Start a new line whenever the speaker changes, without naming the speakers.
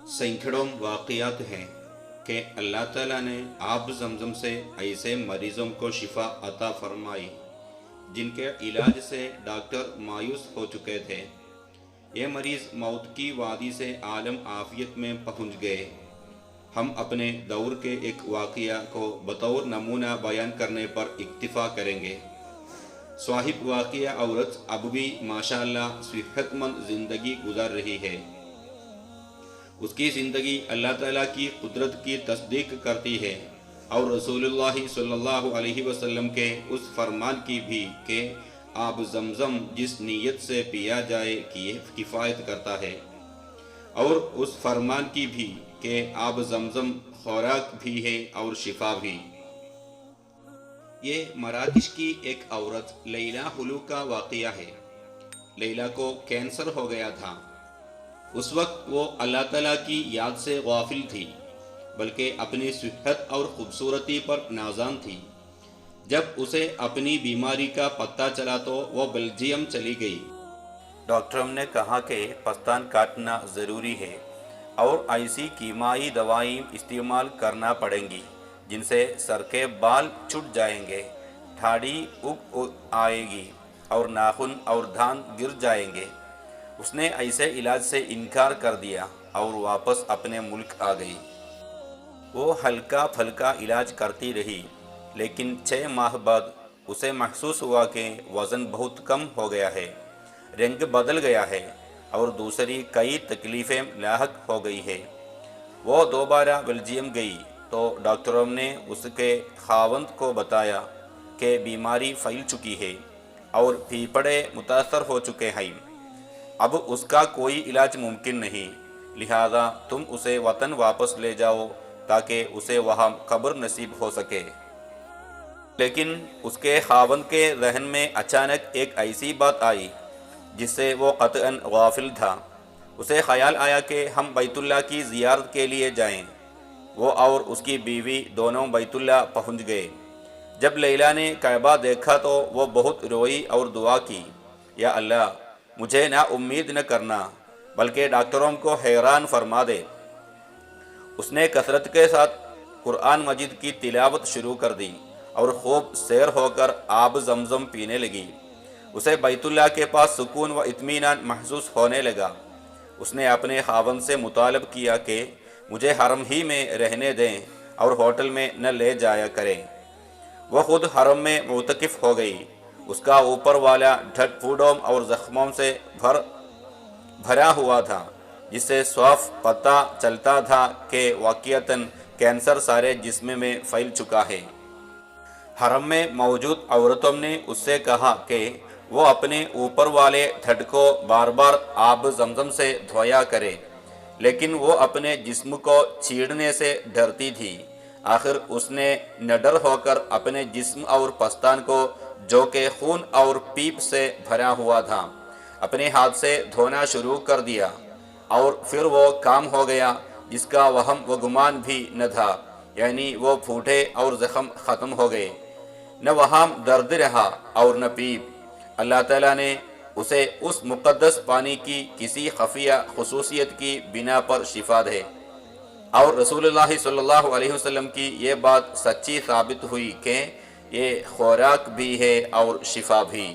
سینکڑوں واقعات ہیں کہ اللہ تعالیٰ نے آب زمزم سے ایسے مریضوں کو شفا عطا فرمائی جن کے علاج سے ڈاکٹر مایوس ہو چکے تھے۔ یہ مریض موت کی وادی سے عالم عافیت میں پہنچ گئے۔ ہم اپنے دور کے ایک واقعہ کو بطور نمونہ بیان کرنے پر اکتفا کریں گے۔ صاحب واقعہ عورت اب بھی ماشاءاللہ صحت مند زندگی گزار رہی ہے۔ اس کی زندگی اللہ تعالیٰ کی قدرت کی تصدیق کرتی ہے اور رسول اللہ صلی اللہ علیہ وسلم کے اس فرمان کی بھی کہ آب زمزم جس نیت سے پیا جائے کی کفایت کرتا ہے، اور اس فرمان کی بھی کہ آب زمزم خوراک بھی ہے اور شفا بھی۔ یہ مراکش کی ایک عورت لیلا حلو کا واقعہ ہے۔ لیلا کو کینسر ہو گیا تھا۔ اس وقت وہ اللہ تعالیٰ کی یاد سے غافل تھی، بلکہ اپنی صحت اور خوبصورتی پر نازاں تھی۔ جب اسے اپنی بیماری کا پتہ چلا تو وہ بیلجیم چلی گئی۔ ڈاکٹروں نے کہا کہ پستان کاٹنا ضروری ہے اور ایسی کیمیائی دوائیں استعمال کرنا پڑیں گی جن سے سر کے بال چھٹ جائیں گے، دھاڑی اگ آئے گی اور ناخن اور دانت گر جائیں گے۔ اس نے ایسے علاج سے انکار کر دیا اور واپس اپنے ملک آ گئی۔ وہ ہلکا پھلکا علاج کرتی رہی، لیکن 6 ماہ بعد اسے محسوس ہوا کہ وزن بہت کم ہو گیا ہے، رنگ بدل گیا ہے اور دوسری کئی تکلیفیں لاحق ہو گئی ہے۔ وہ دوبارہ بیلجیم گئی تو ڈاکٹروں نے اس کے خاوند کو بتایا کہ بیماری پھیل چکی ہے اور پھیپھڑے متاثر ہو چکے ہیں، اب اس کا کوئی علاج ممکن نہیں، لہذا تم اسے وطن واپس لے جاؤ تاکہ اسے وہاں قبر نصیب ہو سکے۔ لیکن اس کے خاوند کے ذہن میں اچانک ایک ایسی بات آئی جس سے وہ قطعاً غافل تھا۔ اسے خیال آیا کہ ہم بیت اللہ کی زیارت کے لیے جائیں۔ وہ اور اس کی بیوی دونوں بیت اللہ پہنچ گئے۔ جب لیلا نے کعبہ دیکھا تو وہ بہت روئی اور دعا کی، یا اللہ مجھے نا امید نہ کرنا بلکہ ڈاکٹروں کو حیران فرما دے۔ اس نے کثرت کے ساتھ قرآن مجید کی تلاوت شروع کر دی اور خوب سیر ہو کر آب زمزم پینے لگی۔ اسے بیت اللہ کے پاس سکون و اطمینان محسوس ہونے لگا۔ اس نے اپنے خاوند سے مطالب کیا کہ مجھے حرم ہی میں رہنے دیں اور ہوٹل میں نہ لے جایا کریں۔ وہ خود حرم میں معتکف ہو گئی۔ اس کا اوپر والا ڈھڈ پھوڑوں اور زخموں سے بھرا ہوا تھا، جس سے صاف پتہ چلتا تھا کہ واقعتاً کینسر سارے جسم میں پھیل چکا ہے۔ حرم میں موجود عورتوں نے اس سے کہا کہ وہ اپنے اوپر والے ڈھڈ کو بار بار آب زمزم سے دھویا کرے، لیکن وہ اپنے جسم کو چھیڑنے سے ڈرتی تھی۔ آخر اس نے نڈر ہو کر اپنے جسم اور پستان کو، جو کہ خون اور پیپ سے بھرا ہوا تھا، اپنے ہاتھ سے دھونا شروع کر دیا، اور پھر وہ کام ہو گیا جس کا وہم و گمان بھی نہ تھا، یعنی وہ پھوٹے اور زخم ختم ہو گئے، نہ وہاں درد رہا اور نہ پیپ۔ اللہ تعالیٰ نے اسے اس مقدس پانی کی کسی خفیہ خصوصیت کی بنا پر شفا دے، اور رسول اللہ صلی اللہ علیہ وسلم کی یہ بات سچی ثابت ہوئی کہ یہ خوراک بھی ہے اور شفا بھی۔